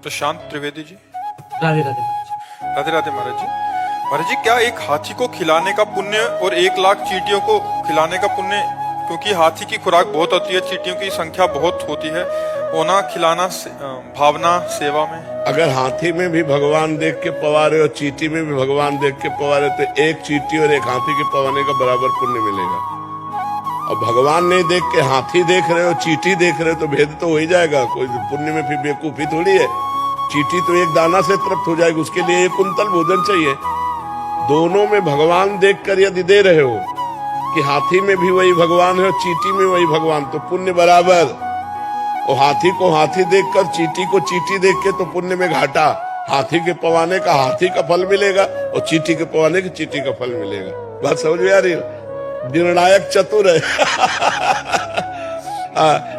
प्रशांत त्रिवेदी जी। राधे राधे महाराज। राधे राधे महाराज जी। महाराज जी, क्या एक हाथी को खिलाने का पुण्य और 1 लाख चींटियों को खिलाने का पुण्य, क्योंकि हाथी की खुराक बहुत होती है, चींटियों की संख्या बहुत होती है, होना खिलाना भावना सेवा में। अगर हाथी में भी भगवान देख के पवारे और चींटी में भी भगवान देख के पवारे तो एक चींटी और एक हाथी के पवाने का बराबर पुण्य मिलेगा। और भगवान नहीं देख के हाथी देख रहे हो चींटी देख रहे हो तो भेद तो हो ही जाएगा। कोई पुण्य में फिर बेवकूफी थोड़ी है। चींटी तो एक दाना से तृप्त हो जाएगी, उसके लिए 1 कुंतल भोजन चाहिए। दोनों में भगवान देखकर यदि दे रहे हो कि हाथी में भी वही भगवान है और चींटी में वही भगवान, तो पुण्य बराबर। और हाथी को हाथी देखकर चींटी को चींटी देख के तो पुण्य में घाटा। हाथी के पवाने का हाथी का फल मिलेगा और चींटी के पवाने के चींटी का फल मिलेगा। बात समझ में आ रही है? निर्णायक चतुर है।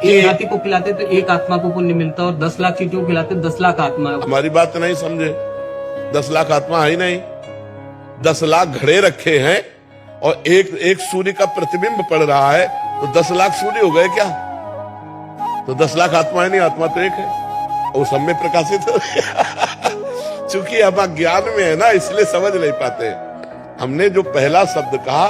एक हाथी को खिलाते तो 1 आत्मा को पुण्य मिलता और 10 लाख चींटियों को खिलाते 10 लाख आत्मा। हमारी बात नहीं समझे। 10 लाख आत्मा है ही नहीं। 10 लाख घड़े रखे हैं और एक सूर्य का प्रतिबिंब पड़ रहा है, तो 10 लाख सूर्य हो गए क्या? तो 10 लाख आत्मा है नहीं, आत्मा तो एक है और सब में प्रकाशित हो। चूंकि हम अज्ञान में है ना, इसलिए समझ नहीं पाते। हमने जो पहला शब्द कहा,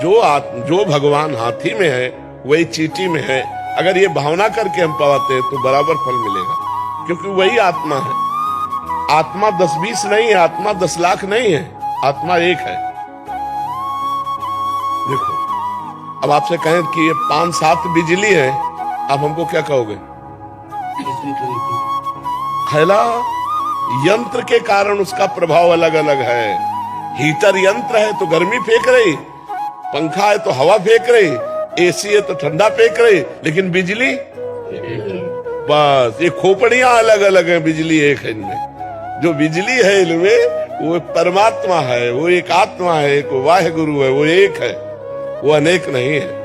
जो भगवान हाथी में है वही चींटी में है, अगर ये भावना करके हम पवाते हैं तो बराबर फल मिलेगा, क्योंकि वही आत्मा है। आत्मा 10-20 नहीं है, आत्मा 10 लाख नहीं है, आत्मा एक है। देखो, अब आपसे कहें कि ये 5-7 बिजली है, आप हमको क्या कहोगे? खैला यंत्र के कारण उसका प्रभाव अलग अलग है। हीटर यंत्र है तो गर्मी फेंक रही, पंखा है तो हवा फेंक रही, एसी है तो ठंडा फेंक रही, लेकिन बिजली बस। ये खोपड़ियां अलग अलग हैं, बिजली एक है इनमें। जो बिजली है इनमें वो परमात्मा है, वो एक आत्मा है, एक वाहे गुरु है, वो एक है, वो अनेक नहीं है।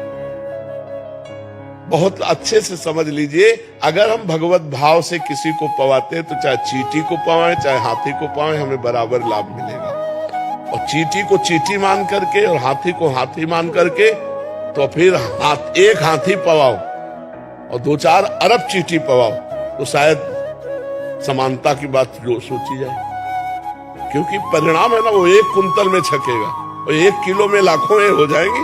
बहुत अच्छे से समझ लीजिए, अगर हम भगवत भाव से किसी को पवाते हैं तो चाहे चींटी को पवाएं चाहे हाथी को पवाएं, हमें बराबर लाभ मिलेगा। और चींटी को चींटी मान करके और हाथी को हाथी मान करके, तो फिर एक हाथी पवाओ और 2-4 अरब चींटी पवाओ, तो शायद समानता की बात जो सोची जाए। क्योंकि परिणाम है ना, वो 1 कुंतल में छकेगा और 1 किलो में लाखों हो जाएंगी,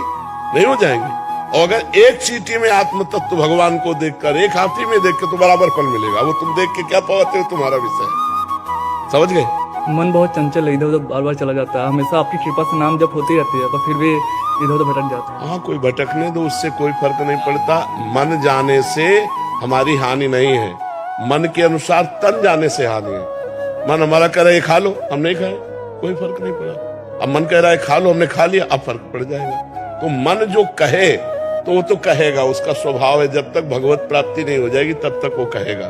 नहीं हो जाएंगी। और अगर एक चींटी में आत्म तत्व भगवान को देखकर, एक हाथी में देख के, तो बराबर फल मिलेगा। वो तुम देख के क्या पवाते हो तुम्हारा विषय है। समझ गए? मन बहुत चंचल है, इधर उधर बार बार चला जाता है। हमेशा आपकी कृपा से नाम जप होती रहती है, पर फिर भी इधर उधर भटक जाता है। हाँ, कोई भटकने दो, उससे कोई फर्क नहीं पड़ता। मन जाने से हमारी हानि नहीं है, मन के अनुसार तन जाने से हानि है। मन हमारा कह रहा है खा लो, हम नहीं खाए, कोई फर्क नहीं पड़ा। अब मन कह रहा है खा लो, हमने खा लिया, अब फर्क पड़ जाएगा। तो मन जो कहे तो वो तो कहेगा, उसका स्वभाव है। जब तक भगवत प्राप्ति नहीं हो जाएगी तब तक वो कहेगा।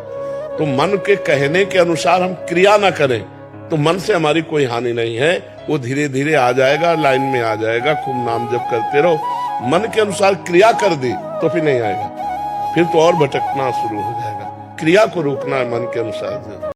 तो मन के कहने के अनुसार हम क्रिया ना करें तो मन से हमारी कोई हानि नहीं है। वो धीरे धीरे आ जाएगा, लाइन में आ जाएगा। खूब नाम जप करते रहो। मन के अनुसार क्रिया कर दी तो फिर नहीं आएगा, फिर तो और भटकना शुरू हो जाएगा। क्रिया को रोकना है मन के अनुसार।